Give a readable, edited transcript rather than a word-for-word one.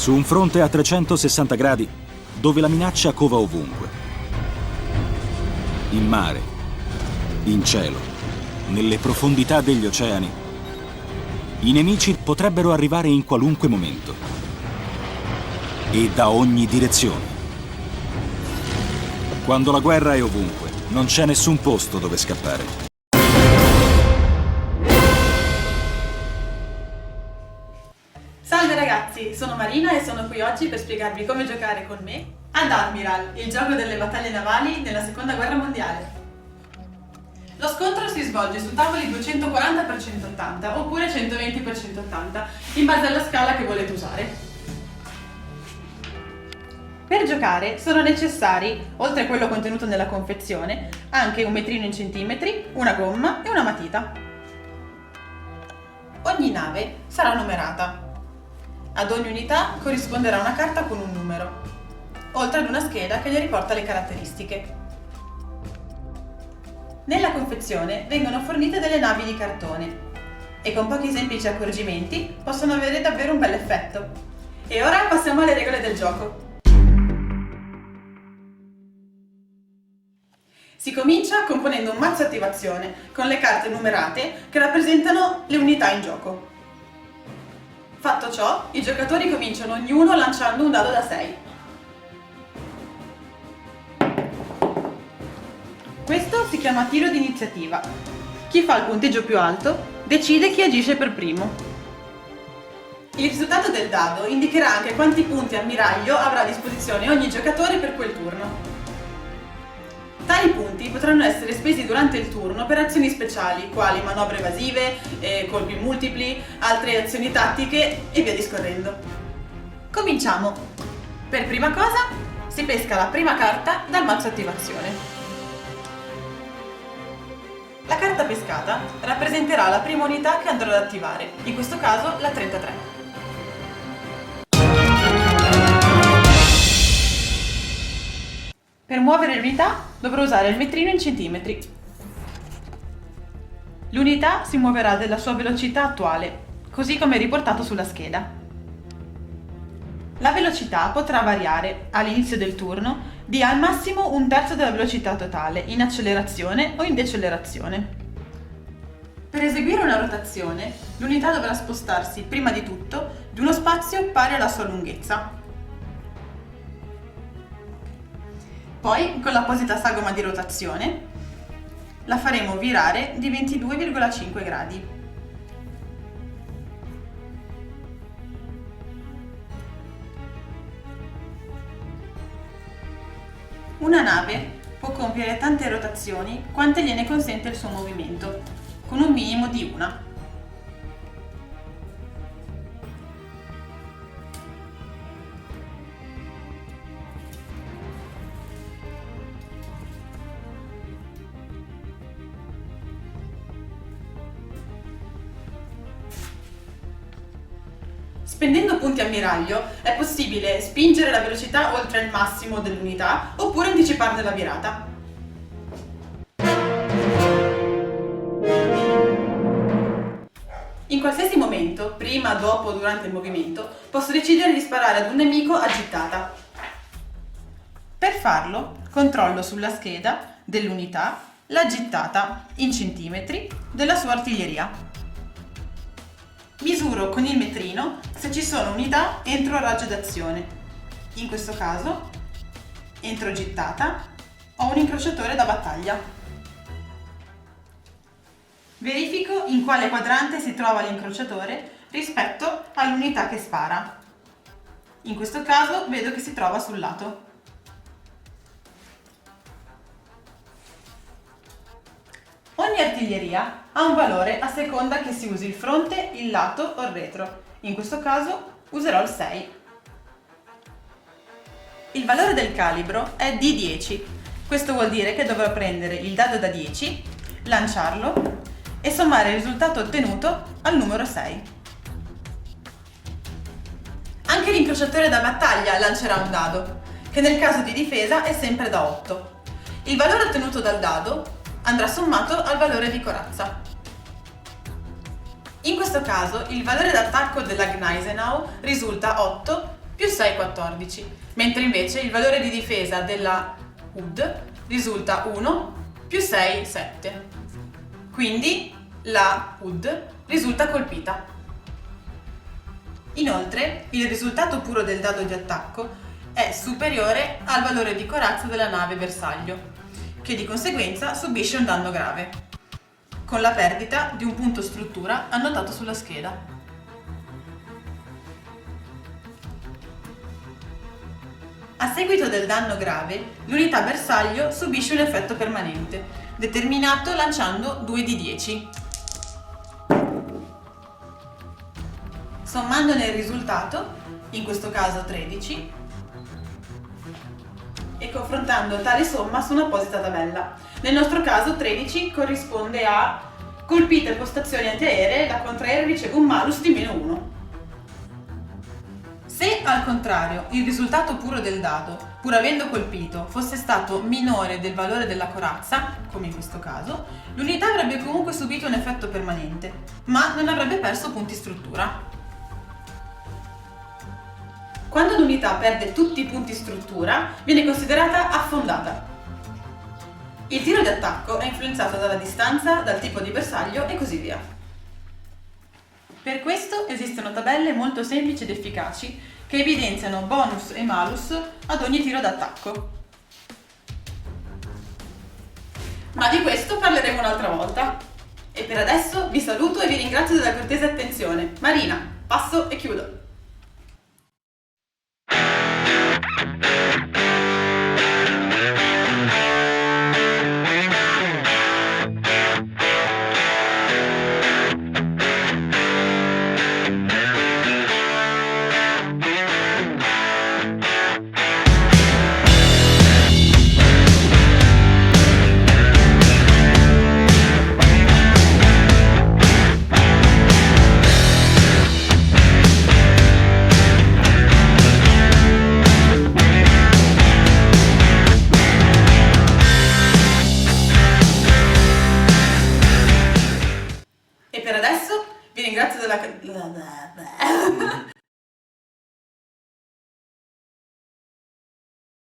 Su un fronte a 360 gradi, dove la minaccia cova ovunque. In mare, in cielo, nelle profondità degli oceani, i nemici potrebbero arrivare in qualunque momento e da ogni direzione. Quando la guerra è ovunque, non c'è nessun posto dove scappare. Salve ragazzi, sono Marina e sono qui oggi per spiegarvi come giocare con me ad Admiral, il gioco delle battaglie navali nella seconda guerra mondiale. Lo scontro si svolge su tavoli 240x180 oppure 120x180, in base alla scala che volete usare. Per giocare sono necessari, oltre a quello contenuto nella confezione, anche un metrino in centimetri, una gomma e una matita. Ogni nave sarà numerata. Ad ogni unità corrisponderà una carta con un numero, oltre ad una scheda che gli riporta le caratteristiche. Nella confezione vengono fornite delle navi di cartone e con pochi semplici accorgimenti possono avere davvero un bel effetto. E ora passiamo alle regole del gioco. Si comincia componendo un mazzo attivazione con le carte numerate che rappresentano le unità in gioco. Fatto ciò, i giocatori cominciano ognuno lanciando un dado da 6. Questo si chiama tiro di iniziativa. Chi fa il punteggio più alto decide chi agisce per primo. Il risultato del dado indicherà anche quanti punti ammiraglio avrà a disposizione ogni giocatore per quel turno. Tali punti potranno essere spesi durante il turno per azioni speciali, quali manovre evasive, colpi multipli, altre azioni tattiche e via discorrendo. Cominciamo! Per prima cosa si pesca la prima carta dal mazzo attivazione. La carta pescata rappresenterà la prima unità che andrò ad attivare, in questo caso la 33. Per muovere l'unità dovrò usare il metrino in centimetri. L'unità si muoverà della sua velocità attuale, così come riportato sulla scheda. La velocità potrà variare all'inizio del turno di al massimo un terzo della velocità totale in accelerazione o in decelerazione. Per eseguire una rotazione, l'unità dovrà spostarsi prima di tutto di uno spazio pari alla sua lunghezza. Poi, con l'apposita sagoma di rotazione, la faremo virare di 22,5 gradi. Una nave può compiere tante rotazioni quante gliene consente il suo movimento, con un minimo di una. Spendendo punti ammiraglio è possibile spingere la velocità oltre il massimo dell'unità oppure anticiparne la virata. In qualsiasi momento, prima, dopo o durante il movimento, posso decidere di sparare ad un nemico a gittata. Per farlo, controllo sulla scheda dell'unità la gittata in centimetri della sua artiglieria. Misuro con il metrino se ci sono unità entro il raggio d'azione. In questo caso, entro gittata, ho un incrociatore da battaglia. Verifico in quale quadrante si trova l'incrociatore rispetto all'unità che spara. In questo caso vedo che si trova sul lato. Ogni artiglieria ha un valore a seconda che si usi il fronte, il lato o il retro. In questo caso userò il 6. Il valore del calibro è di 10. Questo vuol dire che dovrò prendere il dado da 10, lanciarlo e sommare il risultato ottenuto al numero 6. Anche l'incrociatore da battaglia lancerà un dado, che nel caso di difesa è sempre da 8. Il valore ottenuto dal dado andrà sommato al valore di corazza. In questo caso il valore d'attacco della Gneisenau risulta 8 più 6 14, mentre invece il valore di difesa della HUD risulta 1 più 6 7. Quindi la HUD risulta colpita. Inoltre, il risultato puro del dado di attacco è superiore al valore di corazza della nave bersaglio, che di conseguenza subisce un danno grave, con la perdita di un punto struttura annotato sulla scheda. A seguito del danno grave, l'unità bersaglio subisce un effetto permanente, determinato lanciando 2 di 10. Sommandone il risultato, in questo caso 13, e confrontando tale somma su un'apposita tabella. Nel nostro caso 13 corrisponde a colpite postazioni antiaeree, la contraerea riceve un malus di -1. Se al contrario il risultato puro del dado, pur avendo colpito, fosse stato minore del valore della corazza, come in questo caso, l'unità avrebbe comunque subito un effetto permanente, ma non avrebbe perso punti struttura. Quando l'unità perde tutti i punti struttura, viene considerata affondata. Il tiro di attacco è influenzato dalla distanza, dal tipo di bersaglio e così via. Per questo esistono tabelle molto semplici ed efficaci che evidenziano bonus e malus ad ogni tiro d'attacco. Ma di questo parleremo un'altra volta. E per adesso vi saluto e vi ringrazio della cortese attenzione. Marina, passo e chiudo. E per adesso vi ringrazio della...